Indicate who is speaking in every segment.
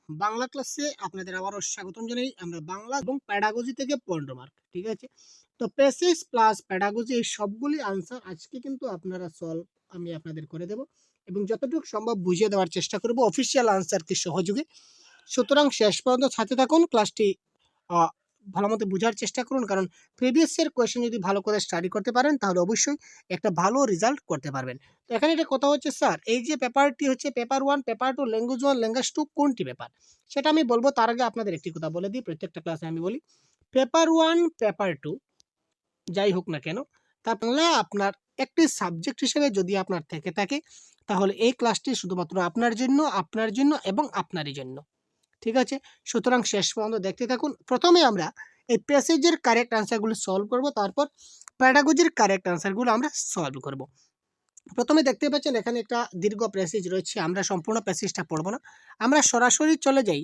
Speaker 1: বাংলা ক্লাসে আপনাদের আবারও স্বাগতম জানাই। আমরা বাংলা এবং প্যাডাগজি থেকে 15 মার্ক, ঠিক আছে? তো প্যাসেজ প্লাস প্যাডাগজি এই সবগুলি আনসার আজকে কিন্তু আপনারা সলভ আমি আপনাদের করে দেব এবং যতটুকু সম্ভব বুঝিয়ে দেওয়ার চেষ্টা করব অফিসিয়াল আনসারকে সহযোগে। সুতরাং শেষ পর্যন্ত সাথে থাকুন, ক্লাসটি ভালো মতো বোঝার চেষ্টা করুন, কারণ প্রিভিয়াস ইয়ার কোয়েশ্চেন যদি ভালো করে স্টাডি করতে পারেন তাহলে অবশ্যই একটা ভালো রেজাল্ট করতে পারবেন। তো এখানে একটা কথা হচ্ছে, স্যার এই যে পেপারটি হচ্ছে পেপার 1, পেপার 2, ল্যাঙ্গুয়েজ 1, ল্যাঙ্গুয়েজ 2 কোনটি পেপার, সেটা আমি বলবো। তার আগে আপনাদের একটি কথা বলে দিই, প্রত্যেকটা ক্লাসে আমি বলি পেপার 1, পেপার 2 যাই হোক না কেন, তা বাংলা আপনার একটি সাবজেক্ট হিসেবে যদি আপনার থেকে থাকে তাহলে এই ক্লাসটি শুধুমাত্র আপনার জন্য এবং আপনারই জন্য, ঠিক আছে? সুতরাং শেষ পর্যন্ত দেখতে থাকুন। প্রথমে আমরা এই প্যাসেজের কারেক্ট আনসারগুলো সলভ করব, তারপর প্যাডাগজির কারেক্ট আনসারগুলো আমরা সলভ করব। প্রথমে দেখতে পাচ্ছেন এখানে একটা দীর্ঘ প্যাসেজ রয়েছে। আমরা সম্পূর্ণ প্যাসেজটা পড়ব না, আমরা সরাসরি চলে যাই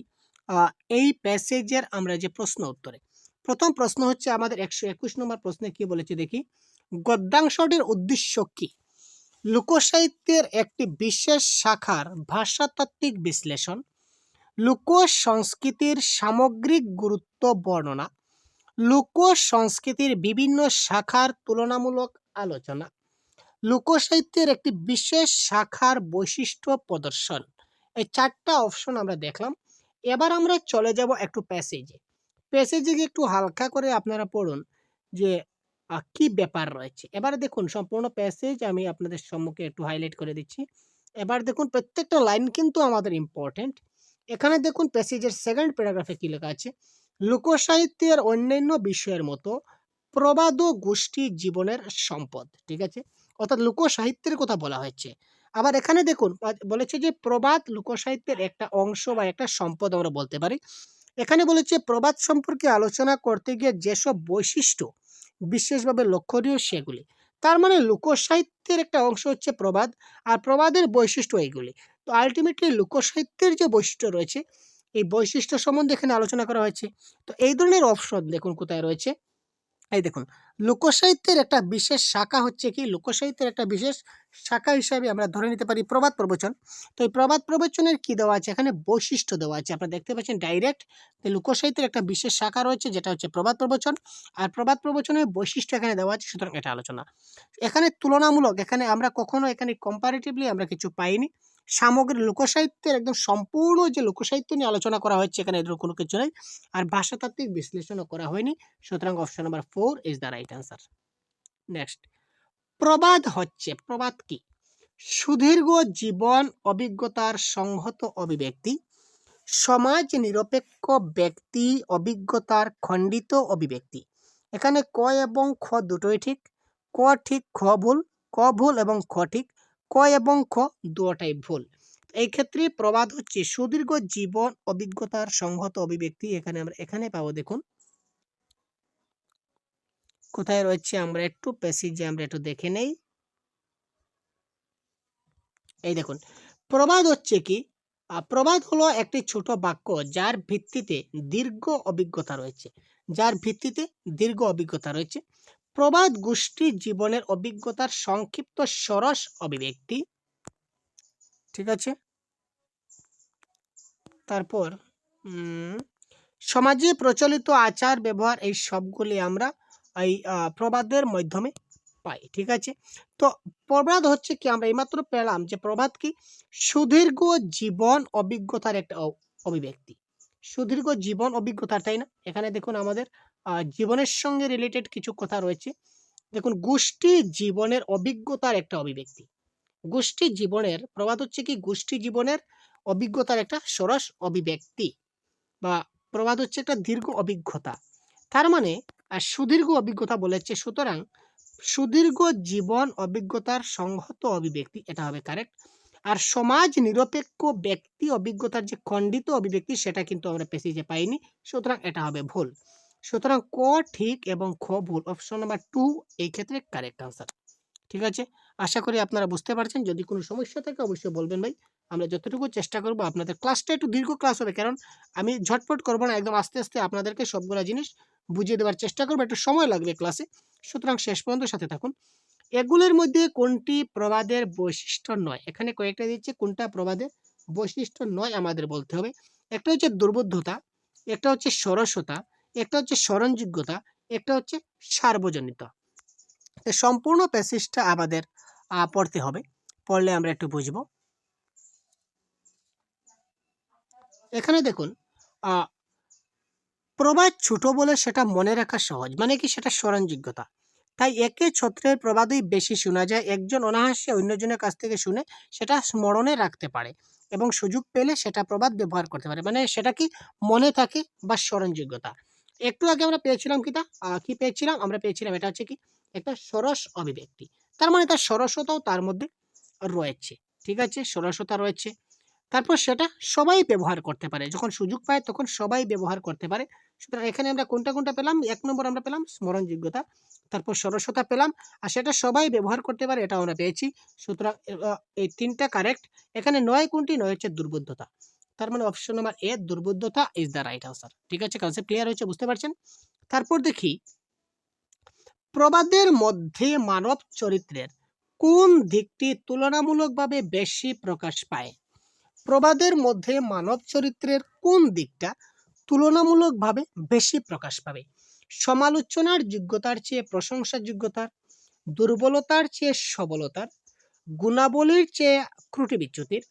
Speaker 1: এই প্যাসেজের আমরা যে প্রশ্ন উত্তরে। প্রথম প্রশ্ন হচ্ছে আমাদের 121 নম্বর প্রশ্নে কি বলেছে দেখি। গদ্যাংশটির উদ্দেশ্য কি? লোকসাহিত্যের একটি বিশেষ শাখার ভাষাতাত্ত্বিক বিশ্লেষণ, লোক সংস্কৃতির সামগ্রিক গুরুত্ব বর্ণনা, লোক সংস্কৃতির বিভিন্ন শাখার তুলনামূলক আলোচনা, লোকসাহিত্যের একটি বিশেষ শাখার বৈশিষ্ট্য প্রদর্শন। এই চারটা অপশন আমরা দেখলাম। এবার আমরা চলে যাব একটু প্যাসেজে। প্যাসেজে একটু হালকা করে আপনারা পড়ুন যে কি ব্যাপার রয়েছে। এবার দেখুন সম্পূর্ণ প্যাসেজ আমি আপনাদের সম্মুখে একটু হাইলাইট করে দিচ্ছি। এবার দেখুন প্রত্যেকটা লাইন কিন্তু আমাদের ইম্পর্টেন্ট। এখানে দেখুন প্যাসেজের সেকেন্ড প্যারাগ্রাফে কি লেখা আছে। লোকসাহিত্যের অন্যান্য বিষয়ের মতো প্রবাদ ও গোষ্ঠী জীবনের সম্পদ, ঠিক আছে? অর্থাৎ লোকসাহিত্যের কথা বলা হয়েছে। আবার এখানে দেখুন বলেছে যে প্রবাদ লোকসাহিত্যের একটা অংশ বা একটা সম্পদ আমরা বলতে পারি। এখানে বলেছে প্রবাদ সম্পর্কে আলোচনা করতে গিয়ে যেসব বৈশিষ্ট্য বিশেষভাবে লক্ষণীয় সেগুলি। তার মানে লোকসাহিত্যের একটা অংশ হচ্ছে প্রবাদ, আর প্রবাদের বৈশিষ্ট্য এইগুলি। তো আলটিমেটলি লোকসাহিত্যের যে বৈশিষ্ট্য রয়েছে এই বৈশিষ্ট্য সম্বন্ধে এখানে আলোচনা করা হয়েছে। তো এই ধরনের অপশন দেখুন কোথায় রয়েছে। এই দেখুন লোকসাহিত্যের একটা বিশেষ শাখা হচ্ছে কি, লোকসাহিত্যের একটা বিশেষ শাখা হিসাবে আমরা ধরে নিতে পারি প্রবাদ প্রবচন। তো এই প্রবাদ প্রবচনের কি দেওয়া আছে এখানে, বৈশিষ্ট্য দেওয়া আছে। আপনারা দেখতে পাচ্ছেন ডাইরেক্ট লোকসাহিত্যের একটা বিশেষ শাখা রয়েছে যেটা হচ্ছে প্রবাদ প্রবচন, আর প্রবাদ প্রবচনের বৈশিষ্ট্য এখানে দেওয়া আছে। সুতরাং এটা আলোচনা এখানে তুলনামূলক, এখানে আমরা কখনো এখানে কম্পারেটিভলি আমরা কিছু পাইনি। সামগ্রিক লোকসাহিত্যের একদম সম্পূর্ণ যে লোকসাহিত্য নিয়ে আলোচনা করা হচ্ছে এখানে এদের কোনো কিছু নেই, আর ভাষাতাত্ত্বিক বিশ্লেষণও করা হয়নি। সুতরাং option number 4 is the right answer. Next, প্রবাদ হচ্ছে, প্রবাদ কি? সুদীর্ঘ জীবন অভিজ্ঞতার সংহত অভিব্যক্তি, সমাজ নিরপেক্ষ ব্যক্তি অভিজ্ঞতার খণ্ডিত অভিব্যক্তি। এখানে ক এবং খ দুটোই ঠিক। ক ঠিক, খ ভুল, ক ভুল এবং খ ঠিক, ক এবং খ দুটোটাই ভুল। এই ক্ষেত্রে প্রবাদ হচ্ছে সুদীর্ঘ জীবন অভিজ্ঞতার সংহত অভিব্যক্তি। এখানে আমরা এখানে পাবো, দেখুন কোথায় রয়েছে, আমরা একটু প্যাসেজে আমরা একটু দেখে নেই। এই দেখুন প্রবাদ হচ্ছে কি, প্রবাদ হলো একটি ছোট বাক্য যার ভিত্তিতে দীর্ঘ অভিজ্ঞতা রয়েছে, যার ভিত্তিতে দীর্ঘ অভিজ্ঞতা রয়েছে। প্রবাদ গোষ্ঠী জীবনের অভিজ্ঞতার সংক্ষিপ্ত সরস অভিব্যক্তি, ঠিক আছে? তারপর সমাজে প্রচলিত আচার ব্যবহার এই সবগুলি আমরা এই প্রবাদের মাধ্যমে পাই, ঠিক আছে? তো প্রবাদ হচ্ছে কি, আমরা এইমাত্র পেলাম যে প্রবাদ কি, সুদীর্ঘ জীবন অভিজ্ঞতার একটা অভিব্যক্তি। সুদীর্ঘ জীবন অভিজ্ঞতা, তাই না? এখানে দেখুন আমাদের জীবনের সঙ্গে রিলেটেড কিছু কথা রয়েছে। দেখুন গোষ্ঠী জীবনের অভিজ্ঞতার একটা অভিব্যক্তি। গোষ্ঠী জীবনের প্রবাদ হচ্ছে কি, গোষ্ঠী জীবনের অভিজ্ঞতার একটা সরস অভিব্যক্তি, বা প্রবাদ হচ্ছে একটা দীর্ঘ অভিজ্ঞতা। তার মানে সুদীর্ঘ অভিজ্ঞতা বলেছে, সুতরাং সুদীর্ঘ জীবন অভিজ্ঞতার সংহত অভিব্যক্তি, এটা হবে কারেক্ট। আর সমাজ নিরপেক্ষ ব্যক্তি অভিজ্ঞতার যে খণ্ডিত অভিব্যক্তি সেটা কিন্তু আমরা প্যাসেজে পাইনি, সুতরাং এটা হবে ভুল। সুতরাং ক ঠিক এবং খ ভুল, অপশন নাম্বার 2 এই ক্ষেত্রে কারেক্ট আনসার, ঠিক আছে? আশা করি আপনারা বুঝতে পারছেন। যদি কোনো সমস্যা থাকে অবশ্যই বলবেন ভাই, আমরা যতটুকু চেষ্টা করব। আপনাদের ক্লাসটা একটু দীর্ঘ ক্লাস হবে, কারণ আমি ঝটপট করব না, একদম আস্তে আস্তে আপনাদেরকে সবগুলো জিনিস বুঝিয়ে দেওয়ার চেষ্টা করবো, একটু সময় লাগবে ক্লাসে। সুতরাং শেষ পর্যন্ত সাথে থাকুন। এগুলোর মধ্যে কোনটি প্রবাদের বৈশিষ্ট্য নয়? এখানে কয়েকটা দিচ্ছে, কোনটা প্রবাদের বৈশিষ্ট্য নয় আমাদের বলতে হবে। একটা হচ্ছে দুর্বোধ্যতা, একটা হচ্ছে সরসতা, একটা হচ্ছে স্মরণযোগ্যতা, একটা হচ্ছে সার্বজনীনতা। সম্পূর্ণ প্যাসেজটা আমাদের পড়তে হবে, পড়লে আমরা একটু বুঝবো। এখানে দেখুন, প্রবাদ ছোট বলে সেটা মনে রাখা সহজ, মানে কি সেটা স্মরণযোগ্যতা। তাই একে ছত্রের প্রবাদই বেশি শোনা যায়, একজন অনায়াসে অন্যজনের কাছ থেকে শুনে সেটা স্মরণে রাখতে পারে এবং সুযোগ পেলে সেটা প্রবাদ ব্যবহার করতে পারে, মানে সেটা কি মনে থাকে বা স্মরণযোগ্যতা। একটু আগে আমরা পেয়েছিলাম কি পেয়েছিলাম, আমরা পেয়েছিলাম এটা হচ্ছে কি একটা সরস অভিব্যক্তি, তার মানে তার সরসতাও তার মধ্যে রয়েছে। ঠিক আছে, সরসতা রয়েছে। তারপর সেটা সবাই ব্যবহার করতে পারে, যখন সুযোগ পায় তখন সবাই ব্যবহার করতে পারে। সুতরাং এখানে আমরা কোনটা কোনটা পেলাম, ১ নম্বর আমরা পেলাম স্মরণযোগ্যতা, তারপর সরসতা পেলাম, আর সেটা সবাই ব্যবহার করতে পারে, এটা আমরা পেয়েছি। সুতরাং এই ৩টা কারেক্ট। এখানে ৯ কোনটি, ৯ হচ্ছে দুর্বোধ্যতা। তার মানে অপশন নাম্বার এ দুর্বোধ্যতা ইজ দ্য রাইট আনসার। ঠিক আছে, কনসেপ্ট ক্লিয়ার হয়েছে, বুঝতে পারছেন। তারপর দেখি প্রবাদের মধ্যে মানব চরিত্রের কোন দিকটি তুলনামূলকভাবে বেশি প্রকাশ পায়। প্রবাদের মধ্যে মানব চরিত্রের কোন দিকটা তুলনামূলকভাবে বেশি প্রকাশ পাবে? সমালোচনার যোগ্যতার চেয়ে প্রশংসার যোগ্যতার, দুর্বলতার চেয়ে সবলতার, গুণাবলীর চেয়ে ত্রুটি বিচ্যুতির,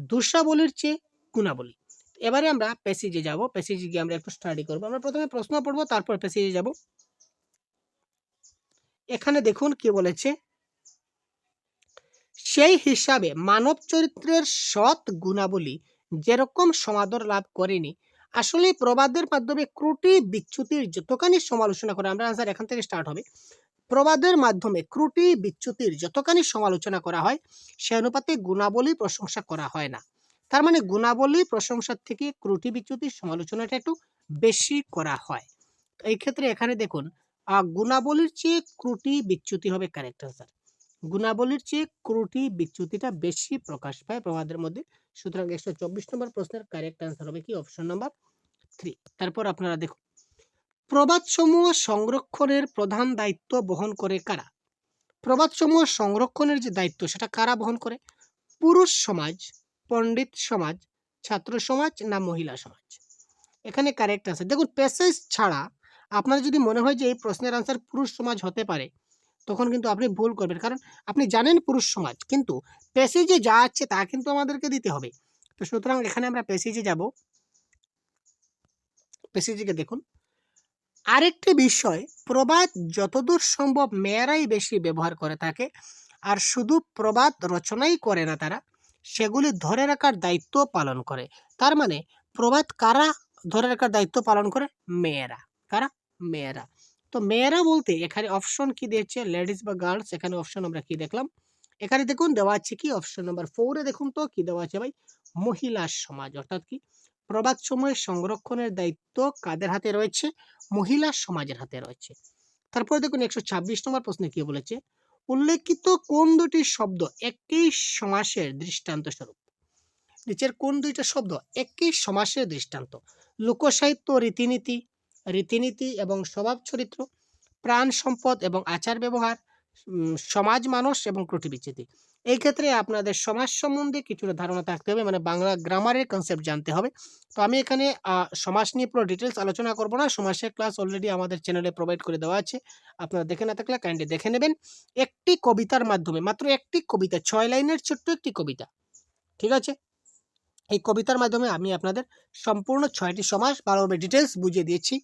Speaker 1: দোষাবলীর চেয়ে গুণাবলী। এবারে আমরা প্যাসেজে যাব, প্যাসেজে গিয়ে আমরা একটু স্টাডি করব। আমরা প্রথমে প্রশ্ন পড়ব, তারপর প্যাসেজে যাব। এখানে দেখুন কি বলেছে, সেই হিসাবে মানব চরিত্রের সৎ গুণাবলী যেরকম সমাদর লাভ করেনি, আসলে প্রবাদের মাধ্যমে ত্রুটি বিচ্যুতির যতখানি সমালোচনা করে, আমরা আনসার এখান থেকে স্টার্ট হবে, প্রবাদের মাধ্যমে ত্রুটি বিচ্যুতির যতখানি সমালোচনা করা হয় সে অনুপাতে গুণাবলী প্রশংসা করা হয় না। তার মানে গুণাবলী প্রশংসার থেকে ত্রুটি বিচ্যুতির সমালোচনাটা একটু বেশি করা হয়। এই ক্ষেত্রে এখানে দেখুন, গুণাবলীর চেয়ে ত্রুটি বিচ্যুতি হবে কারেক্ট আনসার। গুণাবলীর চেয়ে ত্রুটি বিচ্যুতিটা বেশি প্রকাশ পায় প্রবাদের মধ্যে। সুতরাং ১২৪ নম্বর প্রশ্নের কারেক্ট আনসার হবে কি অপশন নাম্বার 3। তারপর আপনারা দেখুন, প্রবাদসমূহ সংরক্ষণের প্রধান দায়িত্ব বহন করে কারা? প্রবাদসমূহ সংরক্ষণের যে দায়িত্ব সেটা কারা বহন করে? পুরুষ সমাজ, পণ্ডিত সমাজ, ছাত্র সমাজ না মহিলা সমাজ? এখানে কারেক্ট আনসার দেখুন, প্যাসেজ ছাড়া আপনার যদি মনে হয় যে এই প্রশ্নের আনসার পুরুষ সমাজ হতে পারে, তখন কিন্তু আপনি ভুল করবেন, কারণ আপনি জানেন পুরুষ সমাজ, কিন্তু প্যাসেজে যা আছে তা কিন্তু আমাদেরকে দিতে হবে। তো সুতরাং এখানে আমরা প্যাসেজে যাব, প্যাসেজে দেখুন, আরেকটি বিষয়, প্রবাদ যতদূর সম্ভব মেয়েরাই বেশি ব্যবহার করে থাকে, আর শুধু প্রবাদ রচনাই করে না, তারা সেগুলি ধরে রাখার দায়িত্ব পালন করে। তার মানে প্রবাদ কারা ধরে রাখার দায়িত্ব পালন করে? মেয়েরা। কারা? মেয়েরা। তো মেয়েরা বলতে এখানে অপশন কি দিয়েছে, লেডিস বা গার্লস? এখানে অপশন আমরা কি দেখলাম, এখানে দেখুন দেওয়া আছে কি অপশন নাম্বার 4 এ দেখুন তো কি দেওয়া আছে ভাই, মহিলা সমাজ। অর্থাৎ কি প্রবাদ সময়ের সংরক্ষণের দায়িত্ব কাদের হাতে রয়েছে? মহিলা সমাজের হাতে রয়েছে। তারপরে দেখুন ১২৬ নম্বর প্রশ্নে কি বলেছে, উল্লেখিত কোন দুটি শব্দ একই সমাসের দৃষ্টান্ত স্বরূপ? নিচের কোন দুইটা শব্দ একই সমাসের দৃষ্টান্ত? লোকসাহিত্য রীতিনীতি, রীতিনীতি এবং স্বভাব চরিত্র, প্রাণ সম্পদ এবং আচার ব্যবহার, সমাজ মানুষ এবং ত্রুটি বিচ্যুতি। এই ক্ষেত্রে আপনাদের সমাজ সম্বন্ধে কিছুটা ধারণা থাকতে হবে, মানে বাংলা গ্রামারের কনসেপ্ট জানতে হবে। তো আমি এখানে সমাজ নিয়ে পুরো ডিটেলস আলোচনা করব না, সমাসের ক্লাস অলরেডি আমাদের চ্যানেলে প্রোভাইড করে দেওয়া আছে, আপনারা দেখে না থাকলে কাইন্ডলি দেখে নেবেন। একটি কবিতার মাধ্যমে, মাত্র একটি কবিতা, 6 লাইনের ছোট্ট একটি কবিতা, ঠিক আছে, এই কবিতার মাধ্যমে আমি আপনাদের সম্পূর্ণ 6টি সমাস ভালোভাবে ডিটেলস বুঝিয়ে দিয়েছি।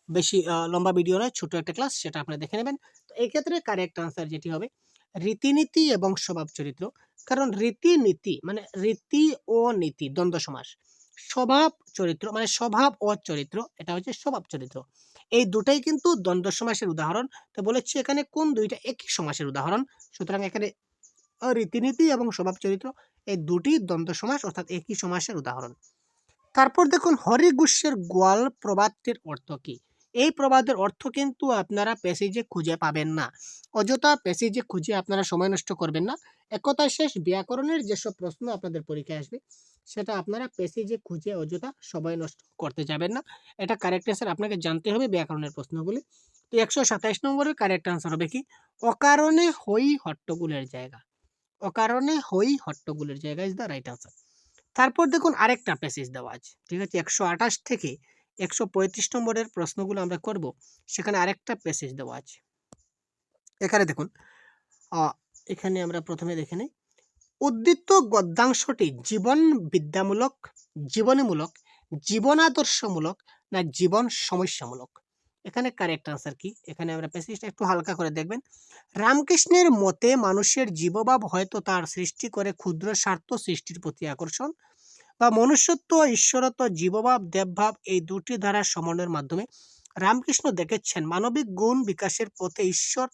Speaker 1: বেশি লম্বা ভিডিও নয়, ছোট একটা ক্লাস, সেটা আপনারা দেখে নেবেন। তো এই ক্ষেত্রে কারেক্ট আনসার যেটি হবে রীতিনীতি এবং স্বভাব চরিত্র। কারণ রীতিনীতি মানে রীতি ও নীতি দ্বন্দ্ব সমাস, স্বভাব চরিত্র মানে স্বভাব ও চরিত্র, এটা হচ্ছে স্বভাব চরিত্র। এই দুটাই কিন্তু দ্বন্দ্ব সমাসের উদাহরণ। তো বলেছি এখানে কোন দুইটা একই সমাসের উদাহরণ, সুতরাং এখানে রীতিনীতি এবং স্বভাব চরিত্র এই দুটি দ্বন্দ্ব সমাস অর্থাৎ একই সমাসের উদাহরণ। তারপর দেখুন, হরিগুষ্যের গোয়াল প্রবাদটির অর্থ কি? এই প্রবাদের অর্থ কিন্তু আপনারা প্যাসেজে খুঁজে পাবেন না, অযথা প্যাসেজে খুঁজে আপনারা সময় নষ্ট করবেন না। এক কথায় শেষ, ব্যাকরণের যেসব প্রশ্ন আপনাদের পরীক্ষায় আসবে সেটা আপনারা প্যাসেজে খুঁজে অযথা সময় নষ্ট করতে যাবেন না। এটা কারেক্ট অ্যান্সার আপনাকে জানতে হবে ব্যাকরণের প্রশ্নগুলি। তো ১২৭ নম্বরের কারেক্ট আনসার হবে কি অকারণে হই হট্টগোলের জায়গা। অকারণে হই হট্টগোলের জায়গা ইজ দ্য রাইট আনসার। তারপর দেখুন আরেকটা প্যাসেজ দেওয়া আছে, ঠিক আছে, 128 থেকে 135 নম্বরের প্রশ্নগুলো আমরা করব, সেখানে আরেকটা প্যাসেজ দেওয়া আছে। এখানে দেখুন, এখানে আমরা প্রথমে দেখে নিই, উদ্ধৃত গদ্যাংশটি জীবন বিদ্যামূলক, জীবনীমূলক, জীবনাদর্শমূলক না জীবন সমস্যামূলক? এখানে কারেক্ট আনসার কি? এখানে আমরা প্যাসেজটা একটু হালকা করে দেখবেন। রামকৃষ্ণের মতে মানুষের জীবভাব হয়তো তার সৃষ্টি করে ক্ষুদ্র স্বার্থ সৃষ্টির প্রতি আকর্ষণ, বা মনুষ্যত্ব, ঈশ্বরত্ব, জীবভাব, দেবভাব এই দুটি ধারার সমন্বয়ের মাধ্যমে রামকৃষ্ণ দেখেছেন মানবিক গুণ বিকাশের পথে ঈশ্বর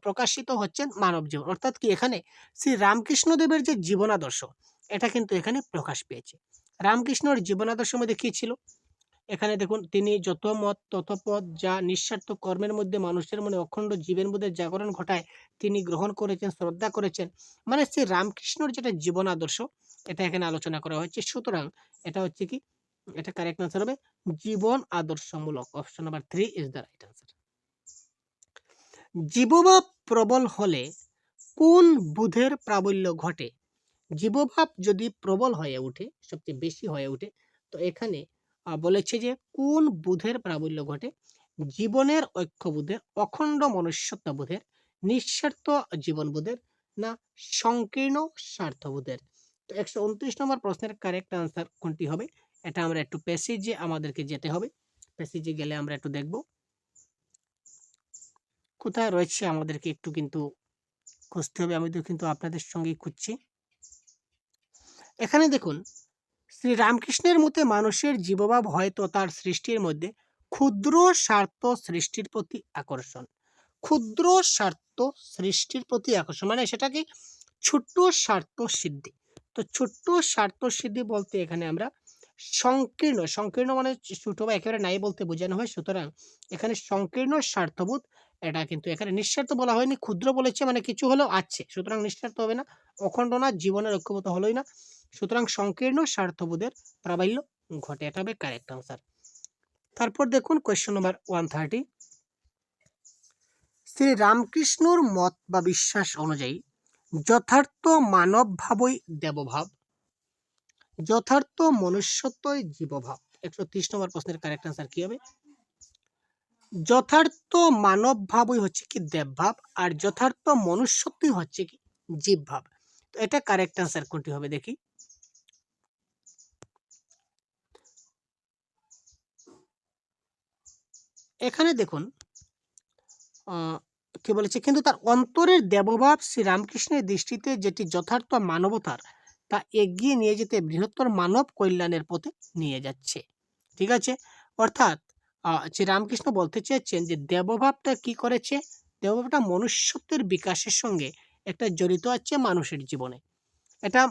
Speaker 1: প্রকাশিত হচ্ছেন মানব জীবন। অর্থাৎ কি, এখানে শ্রী রামকৃষ্ণদেবের যে জীবনাদর্শ, এটা কিন্তু এখানে প্রকাশ পেয়েছে। রামকৃষ্ণর জীবনাদর্শের মধ্যে কি ছিল? এখানে দেখুন, তিনি যত মত তত পথ, যা নিঃস্বার্থ কর্মের মধ্যে মানুষের মনে অখণ্ড জীবের মধ্যে জাগরণ ঘটায়, তিনি গ্রহণ করেছেন, শ্রদ্ধা করেছেন। মানে শ্রী রামকৃষ্ণর যেটা জীবন আদর্শ, এটা এখানে আলোচনা করা হয়েছে। সুতরাং এটা হচ্ছে কি, এটা কারেক্ট আনসার হবে জীবন আদর্শমূলক। Option number 3 is the right answer. জীবভাব প্রবল হলে কোন বুধের প্রাবল্য ঘটে? জীবভাব যদি প্রবল হয়ে ওঠে, সবচেয়ে বেশি হয়ে ওঠে, তো এখানে বলেছে যে কোন বুধের প্রাবল্য ঘটে? জীবনের ঐক্যবোধের, অখণ্ড মনুষ্যত্ববোধের, নিঃস্বার্থ জীবনবোধের না সংকীর্ণ স্বার্থবোধের? তো 129 নম্বর প্রশ্নের কারেক্ট আনসার কোনটি হবে? এটা আমরা একটু প্যাসেজে আমাদেরকে যেতে হবে। প্যাসেজে গেলে আমরা একটু দেখব কোথায় রয়েছে, আমাদেরকে একটু কিন্তু খুঁজতে হবে। আমি তো কিন্তু আপনাদের সঙ্গেই খুঁজছি। এখানে দেখুন, শ্রী রামকৃষ্ণের মতে মানুষের জীবভাব হয়তো তার সৃষ্টির মধ্যে ক্ষুদ্র স্বার্থ সৃষ্টির প্রতি আকর্ষণ। ক্ষুদ্র স্বার্থ সৃষ্টির প্রতি আকর্ষণ মানে সেটা কি, ছোট্ট স্বার্থ সিদ্ধি। তো ছোট্ট স্বার্থ সিদ্ধি বলতে এখানে আমরা সংকীর্ণ, সংকীর্ণ মানে ছোট বা একেবারে নাই বলতে বোঝানো হয়। সুতরাং এখানে সংকীর্ণ স্বার্থবোধ, এটা কিন্তু এখানে নিঃস্বার্থ বলা হয়নি, ক্ষুদ্র বলেছে, মানে কিছু হলেও আছে, সুতরাং নিঃস্বার্থ হবে না। অখণ্ড না, জীবনের ঐক্যবদ্ধ হলোই না, সুতরাং সংকীর্ণ স্বার্থবোধের প্রাবল্য ঘটে, এটা হবে কারেক্ট আনসার। তারপর দেখুন কোয়েশ্চন নাম্বার 130, শ্রী রামকৃষ্ণর মত বা বিশ্বাস অনুযায়ী যথার্থ মানব ভাবই দেবভাব, যথার্থ মনুষ্যত্বই জীবভাব। 130 নম্বর প্রশ্নের কারেক্ট আনসার কি হবে? যথার্থ মানব ভাবই হচ্ছে কি দেবভাব, আর যথার্থ মনুষ্যত্বই হচ্ছে কি জীবভাব। তো এটা কারেক্ট আনসার কোনটি হবে দেখি। এখানে দেখুন, কি বলেছে, কিন্তু তার অন্তরের দেবভাব শ্রীরামকৃষ্ণের দৃষ্টিতে যেটি যথার্থ মানবতার, তা এগিয়ে নিয়ে যেতে বৃহত্তর মানব কল্যাণের পথে নিয়ে যাচ্ছে। ঠিক আছে, অর্থাৎ শ্রীরামকৃষ্ণ বলতে চেয়েছেন যে দেবভাবটা কি করেছে, দেবভাবটা মনুষ্যত্বের বিকাশের সঙ্গে একটা জড়িত আছে মানুষের জীবনে। এটা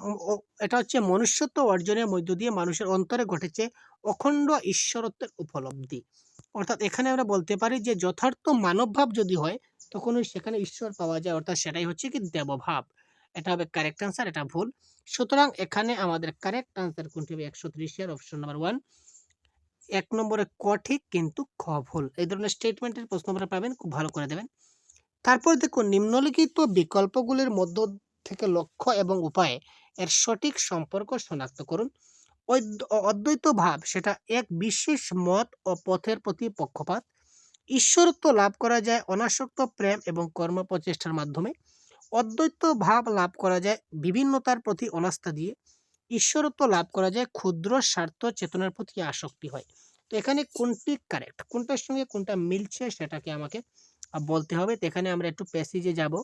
Speaker 1: এটা হচ্ছে মনুষ্যত্ব অর্জনের মধ্য দিয়ে মানুষের অন্তরে ঘটেছে অখণ্ড ঈশ্বরত্বের উপলব্ধি। অর্থাৎ এখানে আমরা বলতে পারি যে যথার্থ মানবভাব যদি হয়, তখন সেখানে ঈশ্বর পাওয়া যায়, অর্থাৎ সেটাই হচ্ছে কি দেবভাব। এটা হবে কারেক্ট আনসার, এটা ভুল। সুতরাং এখানে আমাদের কারেক্ট আনসার কোনটি হবে? 130 এর অপশন নাম্বার 1। 1 নম্বরে ক ঠিক কিন্তু খ ভুল। এই ধরনের স্টেটমেন্টের প্রশ্ন আপনারা পাবেন, খুব ভালো করে দেবেন। তারপর দেখুন, নিম্নলিখিত বিকল্পগুলির মধ্য থেকে লক্ষ্য এবং উপায়ে এর সঠিক সম্পর্ক শনাক্ত করুন। অদ্বৈত ভাব সেটা এক বিশেষ মত ও পথের প্রতি পক্ষপাত। ঈশ্বরত্ব লাভ করা যায় অনাসক্ত প্রেম এবং কর্ম প্রচেষ্টার মাধ্যমে। অদ্বৈত ভাব লাভ করা যায় বিভিন্নতার প্রতি অনাস্থা দিয়ে। ঈশ্বরত্ব লাভ করা যায় ক্ষুদ্র স্বার্থ চেতনার প্রতি আসক্তি হয়। তো এখানে কোনটি কারেক্ট, কোনটার সঙ্গে কোনটা মিলছে সেটাকে আমাকে বলতে হবে। তো এখানে আমরা একটু প্যাসেজে যাব।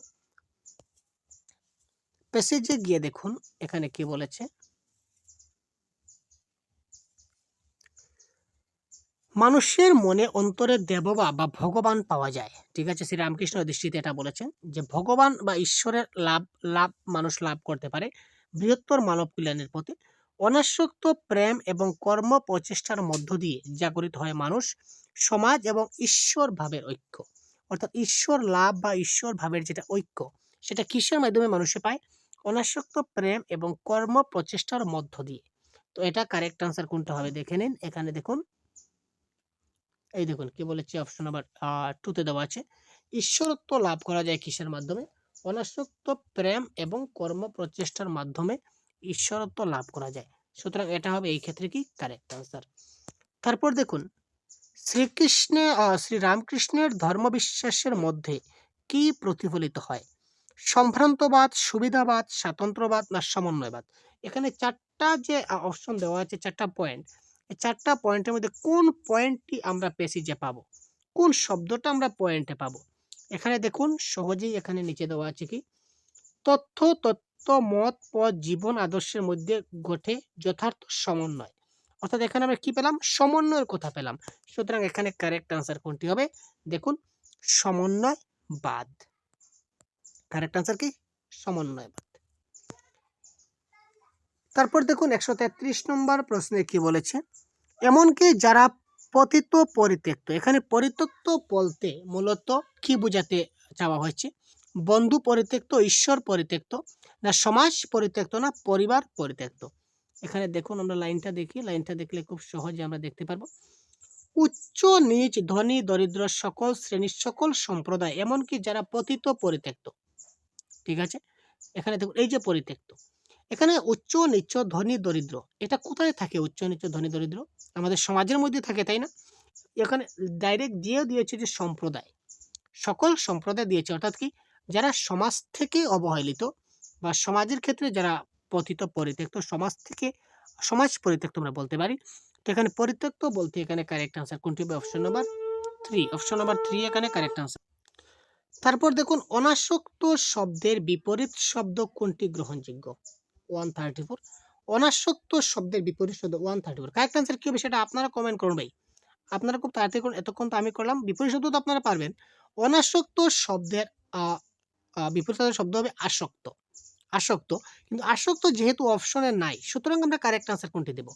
Speaker 1: প্যাসেজে গিয়ে দেখুন এখানে কি বলেছে, মানুষের মনে অন্তরে দেববা বা ভগবান পাওয়া যায়। ঠিক আছে, শ্রীরামকৃষ্ণ দৃষ্টিতে এটা বলেছেন যে ভগবান বা ঈশ্বরের লাভ লাভ মানুষ লাভ করতে পারে বৃহত্তর মানব কল্যাণের পথে। অনাসক্ত প্রেম এবং কর্ম প্রচেষ্টার মধ্য দিয়ে জাগরিত হয় মানুষ, সমাজ এবং ঈশ্বর ভাবের ঐক্য। অর্থাৎ ঈশ্বর লাভ বা ঈশ্বর ভাবের যেটা ঐক্য, সেটা কিসের মাধ্যমে মানুষে পায়? অনাসক্ত প্রেম এবং কর্ম প্রচেষ্টার মধ্য দিয়ে। তো এটা কারেক্ট আনসার কোনটা হবে দেখে নিন। এখানে দেখুন, এই দেখুন কি বলেছে, অপশন নাম্বার 2 তে দেওয়া আছে, ঈশ্বরত্ব লাভ করা যায় কিসের মাধ্যমে? অনাসক্ত প্রেম এবং কর্ম প্রচেষ্টার মাধ্যমে ঈশ্বরত্ব লাভ করা যায়। সুতরাং এটা হবে এই ক্ষেত্রে কি কারেক্ট আনসার। তারপর দেখুন শ্রীরামকৃষ্ণের ধর্মবিশ্বাসের মধ্যে কি প্রতিফলিত হয়? সম্ভ্রান্তবাদ, সুবিধাবাদ, স্বাতন্ত্র্যবাদ না সমন্বয়বাদ? এখানে চারটা যে অপশন দেওয়া আছে, চারটা পয়েন্ট, এই চারটা পয়েন্টের মধ্যে কোন পয়েন্টটি আমরা প্যাসেজে পাবো, কোন শব্দটা আমরা পয়েন্টে পাবো? এখানে দেখুন সহজেই এখানে নিচে দেওয়া আছে কি তত্ত্ব মত পথ জীবন আদর্শের মধ্যে ঘটে যথার্থ সমন্বয়। অর্থাৎ এখানে আমরা কি পেলাম? সমন্বয়ের কথা পেলাম। সুতরাং এখানে কারেক্ট আনসার কোনটি হবে? দেখুন সমন্বয়বাদ। কারেক্ট আনসার কি? সমন্বয়বাদ। তারপর দেখুন 133 নম্বর প্রশ্নে কি বলেছে, এমনকি যারা পতিত পরিত্যক্ত, এখানে পরিত্যক্ত বলতে মূলত কি বোঝাতে চাওয়া হয়েছে? বন্ধু পরিত্যক্ত, ঈশ্বর পরিত্যক্ত, না সমাজ পরিত্যক্ত, না পরিবার পরিত্যক্ত? এখানে দেখুন আমরা লাইনটা দেখি, লাইনটা দেখলে খুব সহজে আমরা দেখতে পারবো। উচ্চ নিচ ধনী দরিদ্র সকল শ্রেণীর সকল সম্প্রদায় এমনকি যারা পতিত পরিত্যক্ত, ঠিক আছে? এখানে দেখুন এই যে পরিত্যক্ত, এখানে উচ্চ নিচ ধনী দরিদ্র, এটা কোথায় থাকে? উচ্চ নিচ ধনী দরিদ্র আমাদের সমাজের মধ্যে থাকে, তাই না? এখানে ডাইরেক্ট দিয়ে দিয়েছে যে সম্প্রদায়, সকল সম্প্রদায় দিয়েছে, অর্থাৎ কি যারা সমাজ থেকে অবহেলিত বা সমাজের ক্ষেত্রে যারা পতিত পরিত্যক্ত, সমাজ পরিত্যক্ত আমরা বলতে পারি। তো এখানে পরিত্যক্ত বলতে এখানে কারেক্ট আনসার কোনটি হবে? Option number 3। অপশন নাম্বার 3 এখানে কারেক্ট আনসার। তারপর দেখুন অনাসক্ত শব্দের বিপরীত শব্দ কোনটি গ্রহণযোগ্য? 134। অনাসক্ত শব্দের বিপরীত শব্দ 134, কারেক্ট আনসার কি হবে সেটা আপনারা কমেন্ট করুন ভাই। আপনারা খুব তাড়াতাড়ি করুন, এতক্ষণ তো আমি করলাম। বিপরীত শব্দ তো আপনারা পারবেন। অনাসক্ত শব্দের বিপরীত শব্দ হবে আসক্ত। আসক্ত, কিন্তু আসক্ত যেহেতু অপশনে নাই, সুতরাং আমরা কারেক্ট আনসার কোনটি দেব?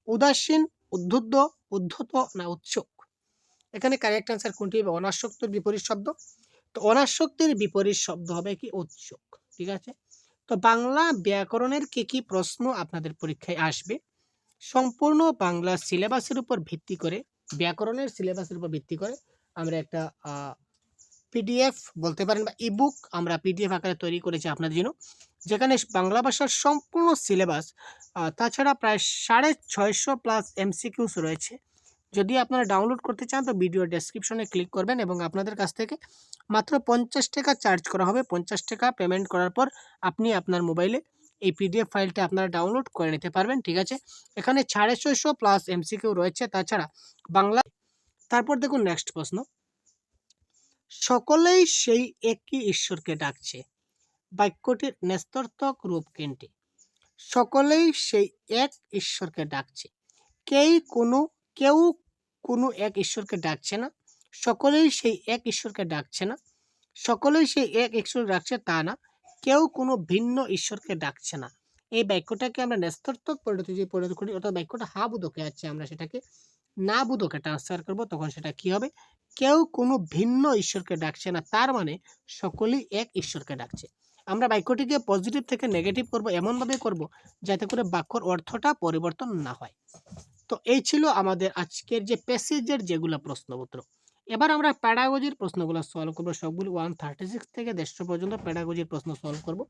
Speaker 1: উদাসীন, উদ্ধত, উদ্ধত না উৎসুক? এখানে কারেক্ট আনসার কোনটি হবে? অনাসক্তর বিপরীত শব্দ। তো অনাসক্তের বিপরীত শব্দ হবে কি? উৎসুক, ঠিক আছে? তো বাংলা ব্যাকরণের কি প্রশ্ন আপনাদের পরীক্ষায় আসবে? সম্পূর্ণ বাংলা সিলেবাসের উপর ভিত্তি করে, ব্যাকরণের সিলেবাসের উপর ভিত্তি করে আমরা একটা পিডিএফ বলতে পারেন বা ইবুক আমরা পিডিএফ আকারে তৈরি করেছি আপনাদের জন্য, যেখানে বাংলা ভাষার সম্পূর্ণ সিলেবাস, তাছাড়া প্রায় 650 প্লাস এমসিকিউস রয়েছে। যদি আপনারা ডাউনলোড করতে চান তো ভিডিও ডেসক্রিপশনে ক্লিক করবেন এবং আপনাদের কাছ থেকে মাত্র 50 টাকা চার্জ করা হবে। 50 টাকা পেমেন্ট করার পর আপনি আপনার মোবাইলে এই পিডিএফ ফাইলটা আপনারা ডাউনলোড করে নিতে পারবেন, ঠিক আছে? এখানে 650 প্লাস এমসিকিউ রয়েছে তাছাড়া বাংলা। তারপর দেখুন নেক্সট প্রশ্ন, সকলেই সেই একই ঈশ্বরকে ডাকছে, বাক্যটির ন্যস্তার্থক রূপ কোনটি? সকলেই সেই এক ঈশ্বরকে ডাকছে, কেউ কোনো এক ঈশ্বরকে ডাকছে না, সকলেই সেই এক ঈশ্বরকে ডাকছে না, সকলেই সেই এক ঈশ্বর ডাকছে তা না, কেউ কোনো ভিন্ন ঈশ্বরকে ডাকছে না। এই বাক্যটাকে আমরা ন্যস্তার্থক পরিণত করি, অর্থাৎ বাক্যটা হা বোধকে আছে, আমরা সেটাকে না বোধকে ট্রান্সফার করব, তখন সেটা কি হবে? কেউ কোনো ভিন্ন ঈশ্বরকে ডাকছে না, তার মানে সকলেই এক ঈশ্বরকে ডাকছে। আমরা বাক্যটিকে পজিটিভ থেকে নেগেটিভ করব, এমনভাবে করব যাতে করে বাক্যর অর্থটা পরিবর্তন না হয়। তো এই ছিল আমাদের আজকের যে প্যাসেজের যেগুলো প্রশ্নপত্র। এবার আমরা প্যাডাগজির প্রশ্নগুলো সলভ করবো, সবগুলো 136 থেকে 150 পর্যন্ত প্যাডাগজির প্রশ্ন সলভ করব।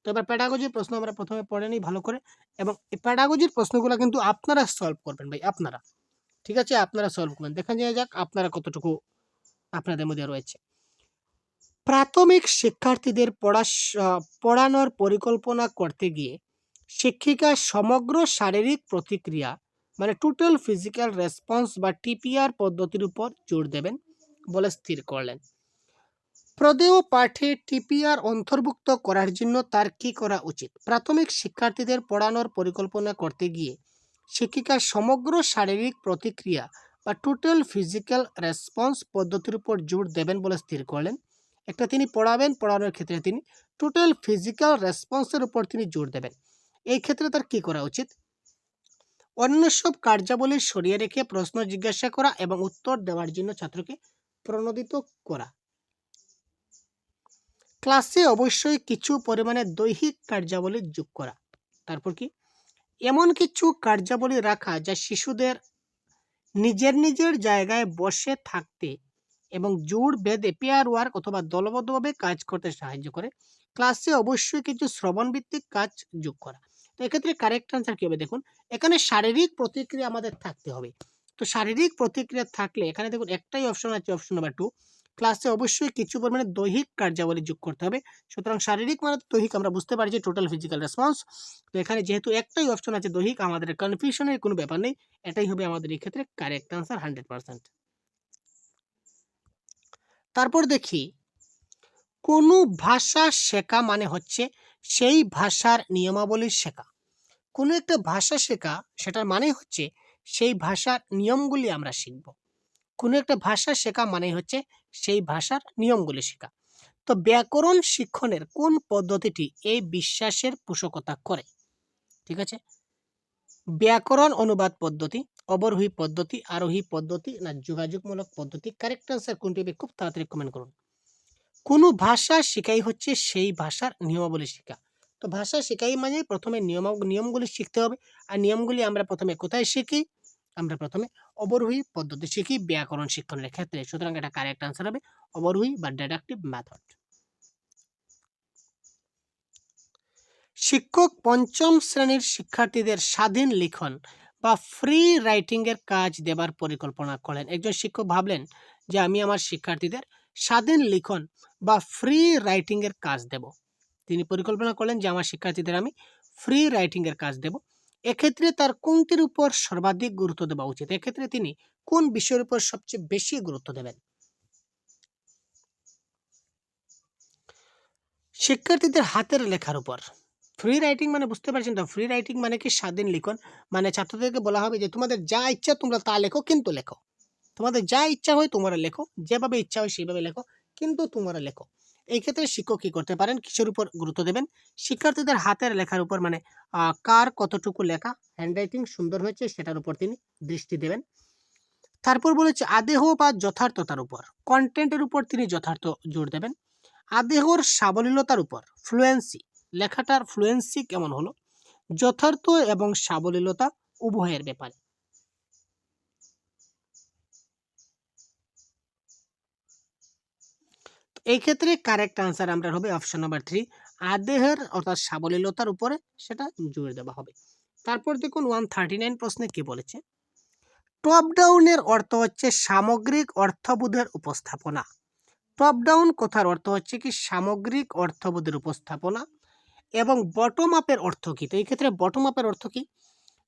Speaker 1: তো এবার প্যাডাগজির প্রশ্ন আমরা প্রথমে পড়ে নিই ভালো করে, এবং এই প্যাডাগজির প্রশ্নগুলো কিন্তু আপনারা সলভ করবেন ভাই, আপনারা, ঠিক আছে? আপনারা সলভ করবেন, দেখা যায় যাক আপনারা কতটুকু আপনাদের মধ্যে রয়েছে। প্রাথমিক শিক্ষার্থীদের পড়ানোর পরিকল্পনা করতে গিয়ে শিক্ষিকা সমগ্র শারীরিক প্রতিক্রিয়া মানে টোটাল ফিজিক্যাল রেসপন্স বা টিপিআর পদ্ধতির উপর জোর দেবেন বলে স্থির করলেন। প্রদেয় পাঠে টিপিআর অন্তর্ভুক্ত করার জন্য তার কি করা উচিত? প্রাথমিক শিক্ষার্থীদের পড়ানোর পরিকল্পনা করতে গিয়ে শিক্ষিকা সমগ্র শারীরিক প্রতিক্রিয়া বা টোটাল ফিজিক্যাল রেসপন্স পদ্ধতির উপর জোর দেবেন বলে স্থির করলেন। একটা তিনি পড়াবেন, পড়ানোর ক্ষেত্রে তিনি টোটাল ফিজিক্যাল রেসপন্সের উপর তিনি জোর দেবেন। এই ক্ষেত্রে তার কি করা উচিত? অন্য সব কার্যাবলী সরিয়ে রেখে প্রশ্ন জিজ্ঞাসা করা এবং উত্তর দেওয়ার জন্য ছাত্রকে প্রণোদিত করা। ক্লাসে অবশ্যই কিছু পরিমাণে দৈহিক কার্যাবলী যোগ করা। তারপর কি? এমন কিছু কার্যাবলী রাখা যা শিশুদের নিজের জায়গায় বসে থাকতে এবং জোর বেঁধে পেয়ার ওয়ার্ক অথবা দলবদ্ধভাবে কাজ করতে সাহায্য করে। ক্লাসে অবশ্যই কিছু শ্রবণভিত্তিক কাজ যোগ করা। তো এক্ষেত্রে কারেক্ট আনসার কি হবে দেখুন, এখানে শারীরিক প্রতিক্রিয়া আমাদের থাকতে হবে। তো শারীরিক প্রতিক্রিয়া থাকলে এখানে দেখুন একটাই অপশন আছে, অপশন নাম্বার 2, ক্লাসে অবশ্যই কিছু পরিমাণে দৈহিক কার্যাবলী যোগ করতে হবে। সুতরাং শারীরিক মানে দৈহিক আমরা বুঝতে পারি যে টোটাল ফিজিক্যাল রেসপন্স। তো এখানে যেহেতু একটাই অপশন আছে দৈহিক, আমাদের কনফিউশনের কোনো ব্যাপার নেই, এটাই হবে আমাদের এই ক্ষেত্রে কারেক্ট আনসার 100%। তারপর দেখি, কোনো ভাষা শেখা মানে হচ্ছে সেই ভাষার নিয়মাবলী শেখা। কোনো একটা ভাষা শেখা সেটার মানে হচ্ছে সেই ভাষার নিয়মগুলি আমরা শিখব। কোনো একটা ভাষা শেখা মানে হচ্ছে সেই ভাষার নিয়মগুলি শেখা। তো ব্যাকরণ শিক্ষণের কোন পদ্ধতিটি এই বিশ্বাসের পোষকতা করে? ঠিক আছে, ব্যাকরণ অনুবাদ পদ্ধতি, অবরোহী পদ্ধতি, আরোহী পদ্ধতি না যোগাযোগমূলক পদ্ধতি? কারেক্ট আনসার কোনটি হবে খুব তাড়াতাড়ি কমেন্ট করুন। কোনো ভাষা শেখাই হচ্ছে সেই ভাষার নিয়মাবলী শেখা। তো ভাষা শেখাই মানে প্রথমে নিয়মগুলি শিখতে হবে। আর নিয়মগুলি আমরা প্রথমে কোথায় শিখি? আমরা প্রথমে অবরোহী পদ্ধতি শিখি ব্যাকরণ শিক্ষণের ক্ষেত্রে। সুতরাং এটা কারেক্ট আনসার হবে অবরোহী বা ডিডাকটিভ মেথড। শিক্ষক পঞ্চম শ্রেণীর শিক্ষার্থীদের স্বাধীন লিখন বা ফ্রি রাইটিং এর কাজ দেবার পরিকল্পনা করেন। একজন শিক্ষক ভাবলেন যে আমি আমার শিক্ষার্থীদের স্বাধীন লিখন বা ফ্রি রাইটিং এর কাজ দেব। তিনি পরিকল্পনা করলেন যে আমার শিক্ষার্থীদের আমি ফ্রি রাইটিং এর কাজ দেব। এক্ষেত্রে তার কোনটির উপর সর্বাধিক গুরুত্ব দেওয়া উচিত? এক্ষেত্রে তিনি কোন বিষয়ের উপর সবচেয়ে বেশি গুরুত্ব দেবেন? শিক্ষার্থীদের হাতের লেখার উপর। ফ্রি রাইটিং মানে বুঝতে পারছেন তো, ফ্রি রাইটিং মানে কি স্বাধীন লিখন, মানে ছাত্রদেরকে বলা হবে যে তোমাদের যা ইচ্ছা তোমরা তা লেখো, কিন্তু লেখো, তোমাদের যা ইচ্ছা হয় তোমরা লেখো, যেভাবে ইচ্ছা হয় সেইভাবে লেখো, কিন্তু তোমরা লেখো। এই ক্ষেত্রে শিক্ষক কি করতে পারেন, কিসের উপর গুরুত্ব দেবেন? শিক্ষার্থীদের হাতের লেখার উপর, মানে কার কতটুকু লেখা হ্যান্ডরাইটিং সুন্দর হয়েছে সেটার উপর তিনি দৃষ্টি দেবেন। তারপর বলেছে আদেহ বা যথার্থতার উপর, কন্টেন্টের উপর তিনি যথার্থ জোর দেবেন। আদেহর সাবলীলতার উপর, ফ্লুয়েন্সি, লেখাটার ফ্লুয়েন্সি কেমন হলো, যথার্থ এবং সাবলীলতা উভয়ের ব্যাপারে। এই ক্ষেত্রে কারেক্ট আনসার আমরা হবে অপশন নাম্বার 3, আদেহের অর্থাৎ সাবলীলতার উপরে সেটা জোর দেওয়া হবে। তারপর দেখুন 139 প্রশ্নে কি বলেছে, টপ ডাউনের অর্থ হচ্ছে সামগ্রিক অর্থবোধের উপস্থাপনা। টপ ডাউন কথার অর্থ হচ্ছে কি সামগ্রিক অর্থবোধের উপস্থাপনা। এবং বটম আপের অর্থ কি? তো এই ক্ষেত্রে বটম আপের অর্থ কি?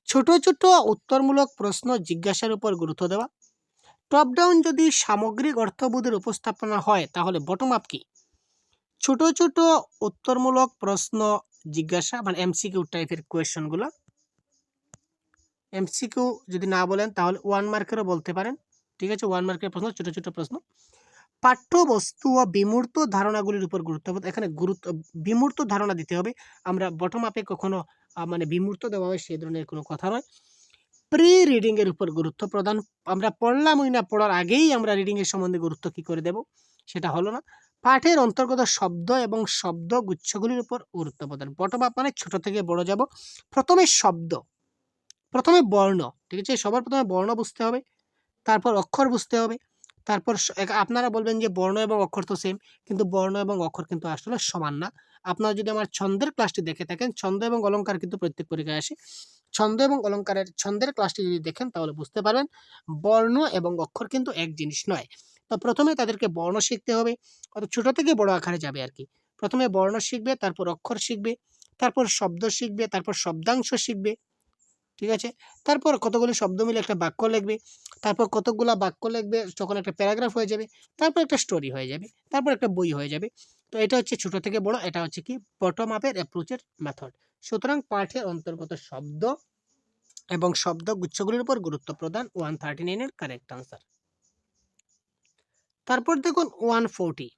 Speaker 1: ছোট ছোট উত্তরমূলক প্রশ্ন জিজ্ঞাসার উপর গুরুত্ব দেওয়া। টপ ডাউন যদি সামগ্রিক অর্থবোধের উপস্থাপনা হয় তাহলে বটম আপ কি? ছোট ছোট উত্তরমূলক প্রশ্ন জিজ্ঞাসা, মানে এমসিকিউ টাইপের কোয়েশ্চনগুলো। এমসিকিউ যদি না বলেন তাহলে 1 মার্কেরও বলতে পারেন। ঠিক আছে, 1 মার্কের প্রশ্ন, ছোট ছোট প্রশ্ন। পাঠ্যবস্তু ও বিমূর্ত ধারণাগুলির উপর গুরুত্ব, এখানে বিমূর্ত ধারণা দিতে হবে। আমরা বটম আপে কখনো মানে বিমূর্ত দেওয়া হয় সেই ধরনের কোনো কথা নয়। প্রি রিডিং এর উপর গুরুত্ব প্রদান, আমরা পড়লামই না, পড়ার আগেই আমরা রিডিং এর সম্বন্ধে গুরুত্ব কি করে দেব, সেটা হলো না। পাঠের অন্তর্গত শব্দ এবং শব্দ গুচ্ছগুলির উপর গুরুত্ব প্রদান। বটম আপ মানে ছোট থেকে বড় যাব। প্রথমে শব্দ, প্রথমে বর্ণ, ঠিক আছে, সবার প্রথমে বর্ণ বুঝতে হবে, তারপর অক্ষর বুঝতে হবে। তারপর আপনারা বলবেন যে বর্ণ এবং অক্ষর তো সেম, কিন্তু বর্ণ এবং অক্ষর কিন্তু আসলে সমান না। আপনারা যদি আমার ছন্দের ক্লাসটি দেখে থাকেন, ছন্দ এবং অলংকার কিন্তু প্রত্যেক পরীক্ষায় আসে। ছন্দ এবং অলংকারের ছন্দের ক্লাসটি যদি দেখেন তাহলে বুঝতে পারবেন বর্ণ এবং অক্ষর কিন্তু এক জিনিস নয়। তো প্রথমে তাদেরকে বর্ণ শিখতে হবে, অত ছোট থেকে বড় আকারে যাবে আর কি। প্রথমে বর্ণ শিখবে, তারপর অক্ষর শিখবে, তারপর শব্দ শিখবে, তারপর শব্দাংশ শিখবে। ঠিক আছে, তারপর কতগুলি শব্দ মিলে একটা বাক্য লিখবে, তারপর কতগুলা বাক্য লিখবে, তখন একটা প্যারাগ্রাফ হয়ে যাবে, তারপর একটা স্টোরি হয়ে যাবে, তারপর একটা বই হয়ে যাবে। তো এটা হচ্ছে ছোট থেকে বড়, এটা হচ্ছে কি বটম আপের অ্যাপ্রোচের মেথড। সুতরাং পাঠের অন্তর্গত শব্দ এবং শব্দ গুচ্ছগুলির উপর গুরুত্ব প্রদান 139 এর কারেক্ট আনসার। তারপর দেখুন 140,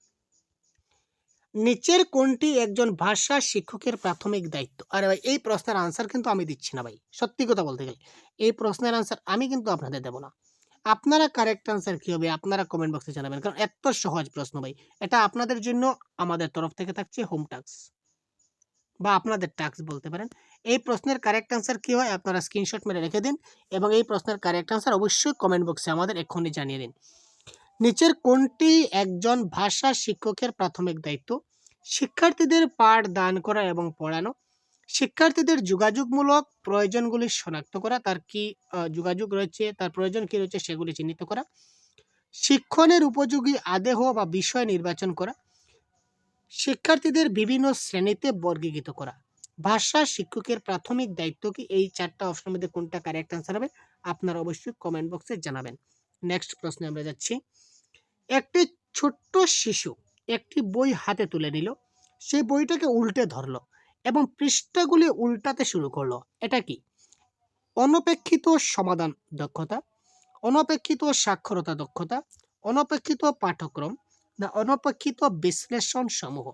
Speaker 1: নিচের কোনটি একজন ভাষা শিক্ষকের প্রাথমিক দায়িত্ব? আরে ভাই এই প্রশ্নের আনসার কিন্তু আমি দিচ্ছি না ভাই, সত্যি কথা বলতে গেলে এই প্রশ্নের আনসার আমি কিন্তু আপনাদের দেব না। আপনারা কারেক্ট আনসার কি হবে আপনারা কমেন্ট বক্সে জানাবেন, কারণ এত সহজ প্রশ্ন ভাই, এটা আপনাদের জন্য আমাদের তরফ থেকে থাকছে হোম টাস্ক বা আপনাদের টাস্ক বলতে পারেন। এই প্রশ্নের কারেক্ট আনসার কি হয় আপনারা স্ক্রিনশট মেরে রেখে দিন এবং এই প্রশ্নের কারেক্ট আনসার অবশ্যই কমেন্ট বক্সে আমাদের এক্ষুনি জানিয়ে দিন। নিচের কোনটি একজন ভাষা শিক্ষকের প্রাথমিক দায়িত্ব? শিক্ষার্থীদের পাঠ দান করা এবং পড়ানো, শিক্ষার্থীদের যোগাযোগমূলক প্রয়োজনগুলি শনাক্ত করা, তার কি যোগাযোগ রয়েছে, তার প্রয়োজন কি রয়েছে সেগুলি চিহ্নিত করা, শিক্ষণের উপযোগী আদেহ বা বিষয় নির্বাচন করা, শিক্ষার্থীদের বিভিন্ন শ্রেণীতে বর্গীকৃত করা। ভাষা শিক্ষকের প্রাথমিক দায়িত্ব কি? এই 4টা অপশনের মধ্যে কোনটা কারেক্ট আনসার হবে আপনারা অবশ্যই কমেন্ট বক্সে জানাবেন। নেক্সট প্রশ্নে আমরা যাচ্ছি। একটি ছোট্ট শিশু একটি বই হাতে তুলে নিল, সেই বইটাকে উল্টে ধরলো এবং পৃষ্ঠাগুলি উল্টাতে শুরু করলো। এটা কি? অনপেক্ষিত সমাধান দক্ষতা, অনপেক্ষিত সাক্ষরতা দক্ষতা, অনপেক্ষিত পাঠ্যক্রম না অনপেক্ষিত বিশ্লেষণ সমূহ।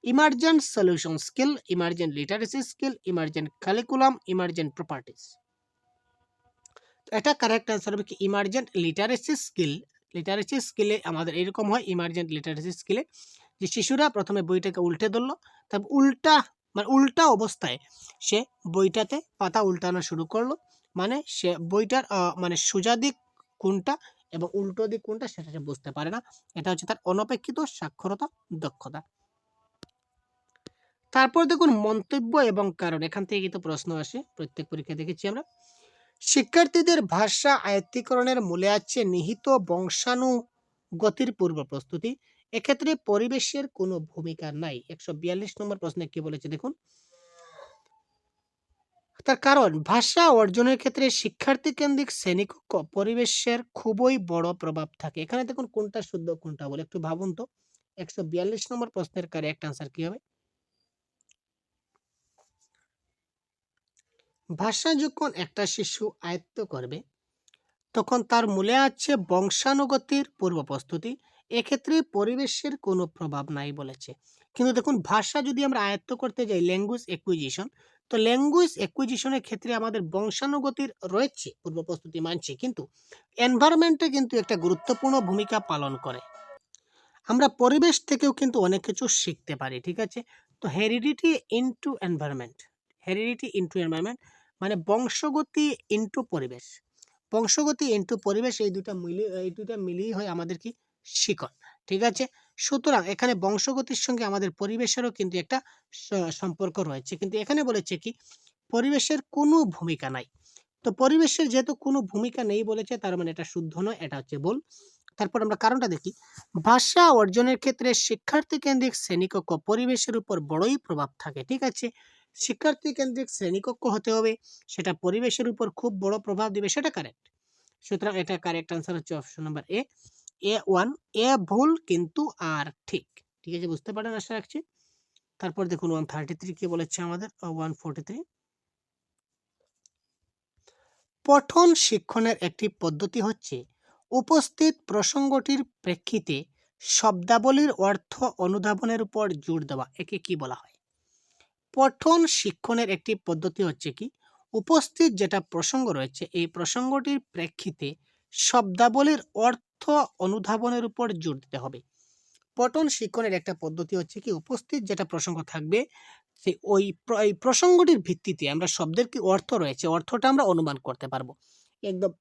Speaker 1: Emergent solution skill, emergent literacy skill, emergent curriculum, emergent properties. এটা কারেক্ট আনসার হবে কি ইমার্জেন্ট লিটারেসি স্কিল। লিটারেসি স্কিলে আমাদের এরকম হয়, ইমার্জেন্ট লিটারেসি স্কিলে যে শিশুরা প্রথমে বইটাকে উল্টে ধরলো, তারপর উল্টা অবস্থায় সে বইটাতে পাতা উল্টানো শুরু করলো, মানে সে বইটার মানে সোজা দিক কোনটা এবং উল্টো দিক কোনটা সেটা সে বুঝতে পারে না। এটা হচ্ছে তার অনপেক্ষিত সাক্ষরতা দক্ষতা। তারপর দেখুন মন্তব্য এবং কারণ, এখান থেকে কিন্তু প্রশ্ন আসে, প্রত্যেক পরীক্ষা দেখেছি আমরা। শিক্ষার্থীদের ভাষা আয়ত্তীকরণের মূলে আছে নিহিত বংশানুগতির পূর্ব প্রস্তুতি, এক্ষেত্রে পরিবেশের কোনো ভূমিকা নাই। 142 নম্বর প্রশ্নে কি বলেছে দেখুন। তার কারণ ভাষা অর্জনের ক্ষেত্রে শিক্ষার্থী কেন্দ্রিক শ্রেণীকক্ষ পরিবেশের খুবই বড় প্রভাব থাকে। এখানে দেখুন কোনটা শুদ্ধ কোনটা বলে একটু ভাবুন তো। 142 নম্বর প্রশ্নের কারেক্ট আনসার কি হবে? ভাষা যখন একটা শিশু আয়ত্ত করবে তখন তার মূলে আছে বংশানুগতির পূর্ব প্রস্তুতি, এক্ষেত্রে পরিবেশের কোনো প্রভাব নাই বলেছে। কিন্তু দেখুন ভাষা যদি আমরা আয়ত্ত করতে যাই ল্যাঙ্গুয়েজ একুইজিশন, তো ল্যাঙ্গুয়েজ একুইজিশনের ক্ষেত্রে আমাদের বংশানুগতির রয়েছে পূর্ব প্রস্তুতি মানছে, কিন্তু এনভায়রনমেন্টে কিন্তু একটা গুরুত্বপূর্ণ ভূমিকা পালন করে। আমরা পরিবেশ থেকেও কিন্তু অনেক কিছু শিখতে পারি, ঠিক আছে? তো heredity into environment, heredity into environment মানে বংশগতি ইনটু পরিবেশ, বংশগতি ইনটু পরিবেশ, এই দুটা মিলিয়ে হয় আমাদের কি শিকড়, ঠিক আছে? সুতরাং এখানে বংশগতির সঙ্গে আমাদের পরিবেশেরও কিন্তু একটা সম্পর্ক রয়েছে, কিন্তু এখানে বলেছে কি পরিবেশের কোনো ভূমিকা নাই। তো পরিবেশের যেহেতু কোনো ভূমিকা নেই বলেছে, তার মানে এটা শুদ্ধ নয়, এটা হচ্ছে ভুল। তারপর আমরা কারণটা দেখি। ভাষা অর্জনের ক্ষেত্রে শিক্ষার্থী কেন্দ্রিক শ্রেণীকক্ষ পরিবেশের উপর বড়ই প্রভাব থাকে, ঠিক আছে? শিক্ষার্থী কেন্দ্রিক শ্রেণীকক্ষ হতে হবে, সেটা পরিবেশের উপর খুব বড় প্রভাব দিবে, সেটা কারেক্ট। সুতরাং এটা কারেক্ট আনসার হচ্ছে অপশন নাম্বার এ। A1 এ ভুল কিন্তু আর ঠিক, ঠিক আছে? বুঝতে পারেন আশা রাখছি। তারপর দেখুন 133 কি বলেছে আমাদের 143। পঠন শিক্ষণের একটি পদ্ধতি হচ্ছে উপস্থিত প্রসঙ্গটির প্রেক্ষিতে শব্দাবলীর অর্থ অনুধাবনের উপর জোর দেওয়া, একে কি বলা হয়? পঠন শিক্ষণের একটি পদ্ধতি হচ্ছে কি উপস্থিত যেটা প্রসঙ্গ রয়েছে এই প্রসঙ্গটির প্রেক্ষিতে শব্দাবলীর অর্থ অনুধাবনের উপর জোর দিতে হবে। পঠন শিক্ষণের একটা পদ্ধতি হচ্ছে কি উপস্থিত যেটা প্রসঙ্গ থাকবে ওই প্রসঙ্গটির ভিত্তিতে আমরা শব্দের কি অর্থ রয়েছে অর্থটা আমরা অনুমান করতে পারবো। একদম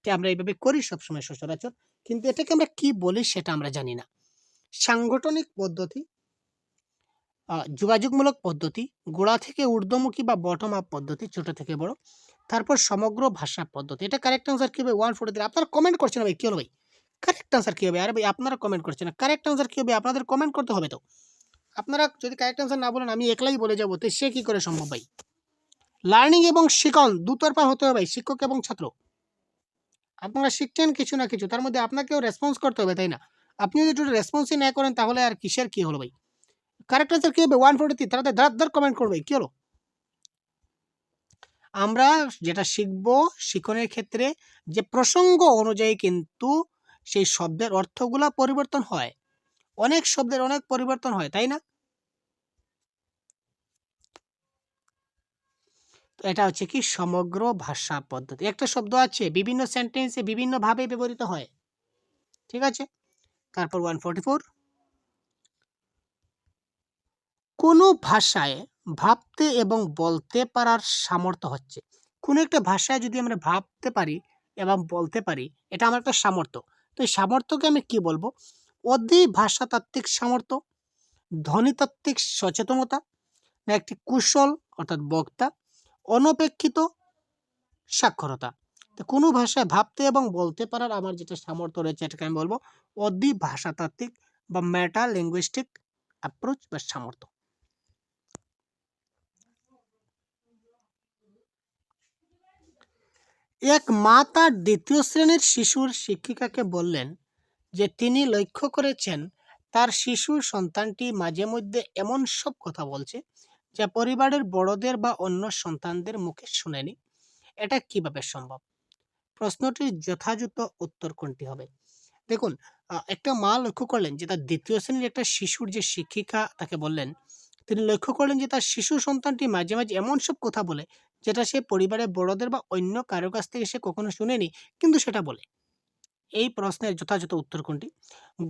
Speaker 1: আমরা এইভাবে করি সবসময় সচরাচর, কিন্তু এটাকে আমরা কি বলি সেটা আমরা জানি না। সাংগঠনিক পদ্ধতি, যোগাযোগমূলক পদ্ধতি, গোড়া থেকে ঊর্ধ্বমুখী বা বটম আপ পদ্ধতি, ছোট থেকে বড়, তারপর সমগ্র ভাষা পদ্ধতি। এটা কারেক্ট আনসার কি হবে? 143। আপনারা কমেন্ট করছেন ভাই, কি হলো ভাই? কারেক্ট আনসার কি হবে? আরে ভাই আপনারা কমেন্ট করছেন না, কারেক্ট আনসার কি হবে? আপনাদের কমেন্ট করতে হবে তো। আপনারা যদি কারেক্ট আনসার না বলেন আমি একলাই বলে যাবো, তো সে কি করে সম্ভব ভাই? লার্নিং এবং শিখন দুতরফা হতে হবে ভাই, শিক্ষক এবং ছাত্র। আপনারা শিখছেন কিছু না কিছু, তার মধ্যে আপনাকেও রেসপন্স করতে হবে, তাই না? আপনি যদি একটু রেসপন্সই না করেন তাহলে আর কিসের কি হলো ভাই? কারেক্ট আনসার কি হবে? 143। তারা ধার কমেন্ট করবে, কি হলো? আমরা যেটা শিখবো শিখনের ক্ষেত্রে যে প্রসঙ্গ অনুযায়ী কিন্তু সেই শব্দের অর্থগুলা পরিবর্তন হয়, অনেক শব্দের অনেক পরিবর্তন হয়, তাই না? তো এটা হচ্ছে কি সমগ্র ভাষা পদ্ধতি। একটা শব্দ আছে বিভিন্ন সেন্টেন্সে বিভিন্ন ভাবে ব্যবহৃত হয়, ঠিক আছে? তারপর 144 কোন ভাষায় ভাবতে এবং বলতে পারার সামর্থ্য হচ্ছে। কোন একটা ভাষায় যদি আমরা ভাবতে পারি এবং বলতে পারি এটা আমার একটা সামর্থ্য। তো এই সামর্থ্যকে আমি কি বলবো? অধিভাষাতাত্ত্বিক সামর্থ্য, ধ্বনিতাত্ত্বিক সচেতনতা, না একটি কুশল অর্থাৎ বক্তা, অনপেক্ষিত সাক্ষরতা। তো কোনো ভাষায় ভাবতে এবং বলতে পারার আমার যেটা সামর্থ্য রয়েছে এটাকে আমি বলবো ভাষাতাত্ত্বিক বা মেটা লিঙ্গুইস্টিক অ্যাপ্রোচ বা সামর্থ্য। এক মা তার দ্বিতীয় শ্রেণীর শিশুর শিক্ষিকাকে বললেন যে তিনি লক্ষ্য করেছেন তার শিশু সন্তানটি মাঝে মধ্যে এমন সব কথা বলছে যা পরিবারের বড়দের বা অন্য সন্তানদের মুখে শুনেনি। এটা কিভাবে সম্ভব? প্রশ্নটির যথাযথ উত্তর কোনটি হবে? দেখুন, একটা মা লক্ষ্য করলেন যে তার দ্বিতীয় শ্রেণীর একটা শিশুর যে শিক্ষিকা তাকে বললেন, তিনি লক্ষ্য করলেন যে তার শিশু সন্তানটি মাঝে মাঝে এমন সব কথা বলে যেটা সে পরিবারের বড়দের বা অন্য কারো কাছ থেকে সে কখনো শুনেনি, কিন্তু সেটা বলে। এই প্রশ্নের যথাযথ উত্তর কোনটি?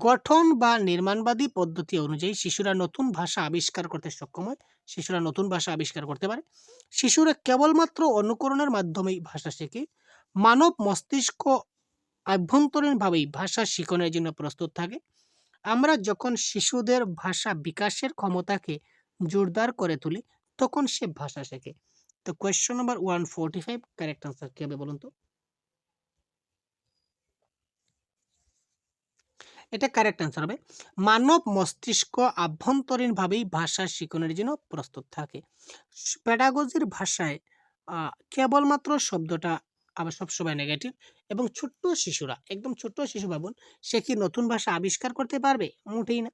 Speaker 1: গঠন বা নির্মাণবাদী পদ্ধতি অনুযায়ী শিশুরা নতুন ভাষা আবিষ্কার করতে সক্ষম হয়। শিশুরা নতুন ভাষা আবিষ্কার করতে পারে। শিশুরা কেবলমাত্র অনুকরণের মাধ্যমেই ভাষা শেখে। মানব মস্তিষ্ক আভ্যন্তরীণভাবেই ভাষা শিখনের জন্য প্রস্তুত থাকে। আমরা যখন শিশুদের ভাষা বিকাশের ক্ষমতাকে জোরদার করে তুলি তখন সে ভাষা শেখে। তো কোয়েশ্চন নাম্বার 145 কারেক্ট আনসার কি হবে বলুন তো? এটা কারেক্ট আনসার হবে মানব মস্তিষ্ক আভ্যন্তরীণভাবেই ভাষা শিখনের জন্য প্রস্তুত থাকে। প্যাডাগজির ভাষায় কেবলমাত্র শব্দটা আবার সবসময় নেগেটিভ, এবং ছোট্ট শিশুরা, একদম ছোট্ট শিশু ভাবুন, সে কি নতুন ভাষা আবিষ্কার করতে পারবে? মোটেই না।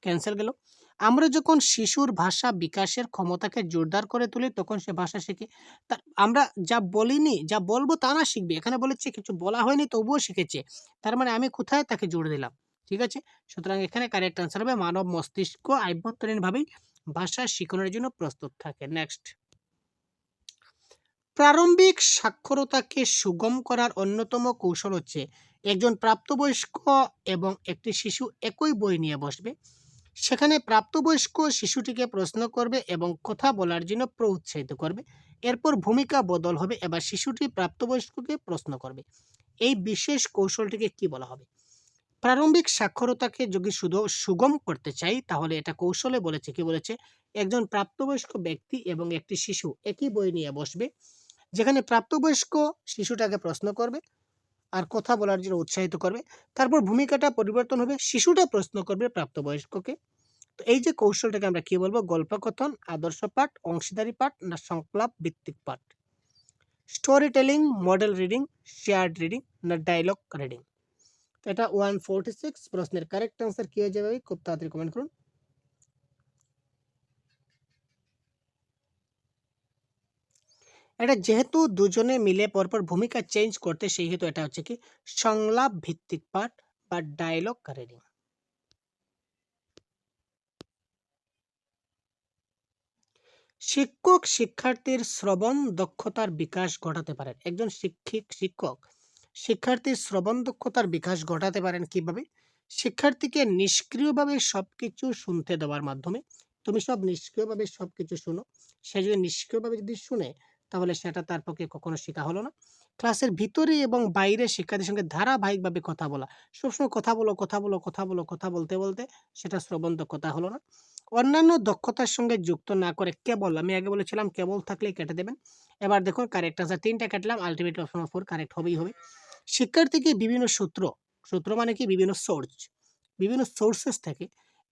Speaker 1: ক্যান্সেল গেল। আমরা যখন শিশুর ভাষা বিকাশের ক্ষমতাকে জোরদার করে তুলি তখন সে ভাষা শেখে। তা আমরা যা বলিনি, যা বলবো তা না শিখবে। এখানে বলেছে কিছু বলা হয়নি তবুও শিখেছে। তার মানে আমি কোথায় তাকে জোর দিলাম? ঠিক আছে? সুতরাং এখানে কারেক্ট আনসার হবে মানব মস্তিষ্ক আভ্যন্তরীণভাবেই ভাষা শিখনের জন্য প্রস্তুত থাকে। নেক্সট, প্রারম্ভিক সাক্ষরতাকে সুগম করার অন্যতম কৌশল হচ্ছে একজন প্রাপ্তবয়স্ক এবং একটি শিশু একই বই নিয়ে বসবে। সেখানে প্রাপ্তবয়স্ক শিশুটিকে প্রশ্ন করবে এবং কথা বলার জন্য প্রোৎসাহিত করবে। এরপর ভূমিকা বদল হবে, এবার শিশুটি প্রাপ্তবয়স্ককে প্রশ্ন করবে। এই বিশেষ কৌশলটিকে কি বলা হবে? প্রারম্ভিক সাক্ষরতাকে যদি শুধু সুগম করতে চাই তাহলে এটা কৌশলে বলেছে, কি বলেছে? একজন প্রাপ্তবয়স্ক ব্যক্তি এবং একটি শিশু একই বই নিয়ে বসবে, যেখানে প্রাপ্তবয়স্ক শিশুটাকে প্রশ্ন করবে আর কথা বলার জন্য উৎসাহিত করবে। তারপর ভূমিকাটা পরিবর্তন হবে, শিশুটা প্রশ্ন করবে প্রাপ্তবয়স্ককে। তো এই যে কৌশলটাকে আমরা কি বলবো? গল্পকথন, আদর্শ পাঠ, অংশীদারি পাঠ না সংলাপ ভিত্তিক পাঠ? Story telling, model reading, shared reading না ডায়লগ রিডিং? তো এটা 146 প্রশ্নের কারেক্ট আনসার কি হয়ে যাবে? খুব তাড়াতাড়ি কমেন্ট করুন। এটা যেহেতু দুজনে মিলে পরপর ভূমিকা চেঞ্জ করতে, সেই হেতু এটা হচ্ছে কি সংলাপ ভিত্তিক পাঠ বা ডায়লগ রিডিং। শিক্ষক শিক্ষার্থীর শ্রবণ দক্ষতার বিকাশ ঘটাতে পারেন। একজন শিক্ষক শিক্ষার্থীর শ্রবণ দক্ষতার বিকাশ ঘটাতে পারেন কিভাবে? শিক্ষার্থীকে নিষ্ক্রিয়ভাবে সবকিছু শুনতে দেওয়ার মাধ্যমে। তুমি নিষ্ক্রিয়ভাবে সবকিছু শুনো। সে যদি নিষ্ক্রিয়ভাবে যদি শুনে তাহলে সেটা তার পক্ষে কখনো শেখা হলো না। ক্লাসের ভিতরে এবং বাইরে শিক্ষার্থীর সঙ্গে ধারাবাহিকভাবে কথা বলা। সবসময় কথা বলো, কথা বলো, কথা বলো, কথা বলতে বলতে সেটা শ্রবণ দক্ষতা হলো না। অন্যান্য দক্ষতার সঙ্গে যুক্ত না করে কেবল, আমি আগে বলেছিলাম কেবল থাকলেই কেটে দেবেন। এবার দেখুন কারেক্ট আনসার 3টা কাটলাম, আলটিমেটলি অপশন 4 কারেক্ট হবেই হবে। শিক্ষার্থীকে বিভিন্ন সূত্র মানে কি বিভিন্ন বিভিন্ন সোর্সেস থেকে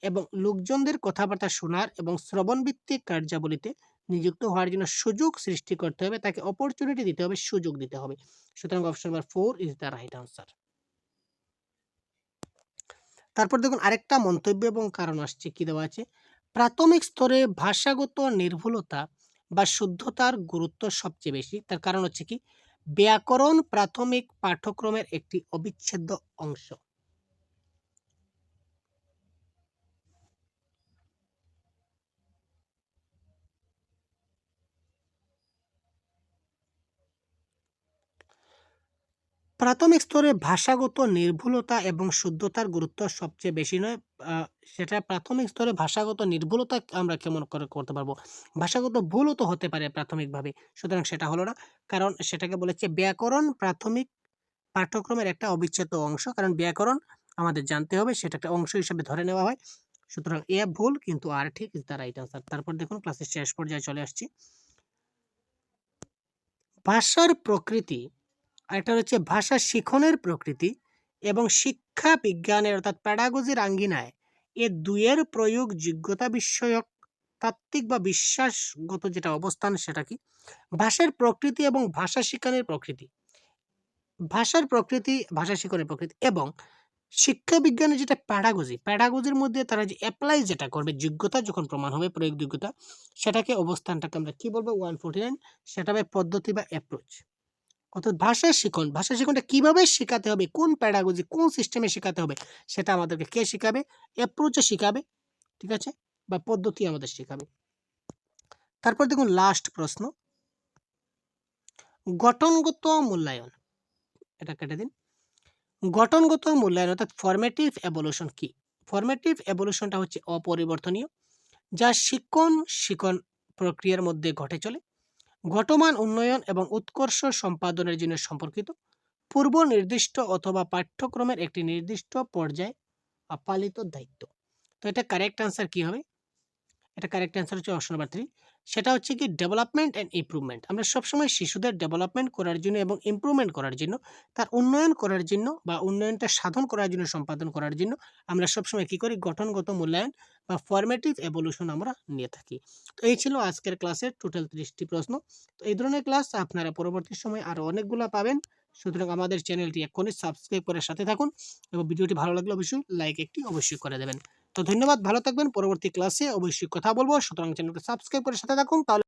Speaker 1: এবং লোকজনদের কথাবার্তা শোনার এবং শ্রবণ ভিত্তিক কার্যাবলীতে নিযুক্ত হওয়ার জন্য সুযোগ সৃষ্টি করতে হবে, তাকে অপরচুনিটি দিতে হবে, সুযোগ দিতে হবে। সুতরাং option number 4 is the right answer. তারপর দেখুন আরেকটা মন্তব্য এবং কারণ আসছে, কি দেওয়া আছে? প্রাথমিক স্তরে ভাষাগত নির্ভুলতা বা শুদ্ধতার গুরুত্ব সবচেয়ে বেশি। তার কারণ হচ্ছে কি ব্যাকরণ প্রাথমিক পাঠ্যক্রমের একটি অবিচ্ছেদ্য অংশ। প্রাথমিক স্তরে ভাষাগত নির্ভুলতা এবং শুদ্ধতার গুরুত্ব সবচেয়ে বেশি নয়। সেটা প্রাথমিক স্তরে ভাষাগত নির্ভুলতা আমরা কেমন করে করতে পারবো? ভাষাগত ভুলও তো হতে পারে প্রাথমিকভাবে। সুতরাং সেটা হলো না। কারণ সেটাকে বলেছে ব্যাকরণ প্রাথমিক পাঠ্যক্রমের একটা অবিচ্ছেদ্য অংশ। কারণ ব্যাকরণ আমাদের জানতে হবে, সেটা একটা অংশ হিসেবে ধরে নেওয়া হয়। সুতরাং এ ভুল কিন্তু আর ঠিক ইজ দ্য রাইট আনসার। তারপর দেখুন ক্লাসের শেষ পর্যায়ে চলে আসছি। ভাষার প্রকৃতি, এটা হচ্ছে ভাষা শিখনের প্রকৃতি এবং শিক্ষা বিজ্ঞানের অর্থাৎ প্যাডাগজির আঙ্গিনায় এ দুইয়ের প্রয়োগ যোগ্যতা বিষয়ক তাত্ত্বিক বা বিশ্বাসগত যেটা অবস্থান সেটা কি? ভাষার প্রকৃতি এবং ভাষা শিক্ষণের প্রকৃতি, ভাষার প্রকৃতি, ভাষা শিক্ষণের প্রকৃতি এবং শিক্ষা বিজ্ঞানের যেটা প্যাডাগজি, প্যাডাগজির মধ্যে তারা যে অ্যাপ্লাই যেটা করবে যোগ্যতা যখন প্রমাণ হবে প্রয়োগ যোগ্যতা, সেটাকে অবস্থানটাকে আমরা কি বলবো? 149, সেটা হবে পদ্ধতি বা অ্যাপ্রোচ। অর্থাৎ ভাষা শিখন, ভাষা শিখনটা কিভাবে শেখাতে হবে, কোন প্যাডাগজি, কোন সিস্টেমে শেখাতে হবে, সেটা আমাদেরকে কে শিখাবে? অ্যাপ্রোচে শিখাবে, ঠিক আছে, বা পদ্ধতি আমাদের শেখাবে। তারপর দেখুন লাস্ট প্রশ্ন, গঠনগত মূল্যায়ন, এটা কেটে দিন। গঠনগত মূল্যায়ন অর্থাৎ ফরমেটিভ এভলিউশন কি? ফরমেটিভ এভলিউশনটা হচ্ছে অপরিবর্তনীয়, যা শিখন প্রক্রিয়ার মধ্যে ঘটে চলে, ঘটমান উন্নয়ন এবং উৎকর্ষ সম্পাদনের জন্য সম্পর্কিত, পূর্ব নির্দিষ্ট অথবা পাঠ্যক্রমের একটি নির্দিষ্ট পর্যায়ে পালিত দায়িত্ব। তো এটা কারেক্ট আনসার কি হবে? এটা কারেক্ট আনসার হচ্ছে অপশন নাম্বার 3, সেটা হচ্ছে কি ডেভেলপমেন্ট অ্যান্ড ইমপ্রুভমেন্ট। আমরা সবসময় শিশুদের ডেভেলপমেন্ট করার জন্য এবং ইমপ্রুভমেন্ট করার জন্য, তার উন্নয়ন করার জন্য বা উন্নয়নটা সাধন করার জন্য, সম্পাদন করার জন্য আমরা সবসময় কি করি? গঠনগত মূল্যায়ন বা ফরমেটিভ এভলিউশন আমরা নিয়ে থাকি। তো এই ছিল আজকের ক্লাসের টোটাল 30টি প্রশ্ন। তো এই ধরনের ক্লাস আপনারা পরবর্তী সময় আরও অনেকগুলো পাবেন। সুতরাং আমাদের চ্যানেলটি এখনই সাবস্ক্রাইব করে সাথে থাকুন এবং ভিডিওটি ভালো লাগলে অবশ্যই লাইক একটি অবশ্যই করে দেবেন। তো ধন্যবাদ, ভালো থাকবেন। পরবর্তী ক্লাসে অবশ্যই কথা বলবো, সুতরাং চ্যানেলকে সাবস্ক্রাইব করে সাথে থাকুন। তাহলে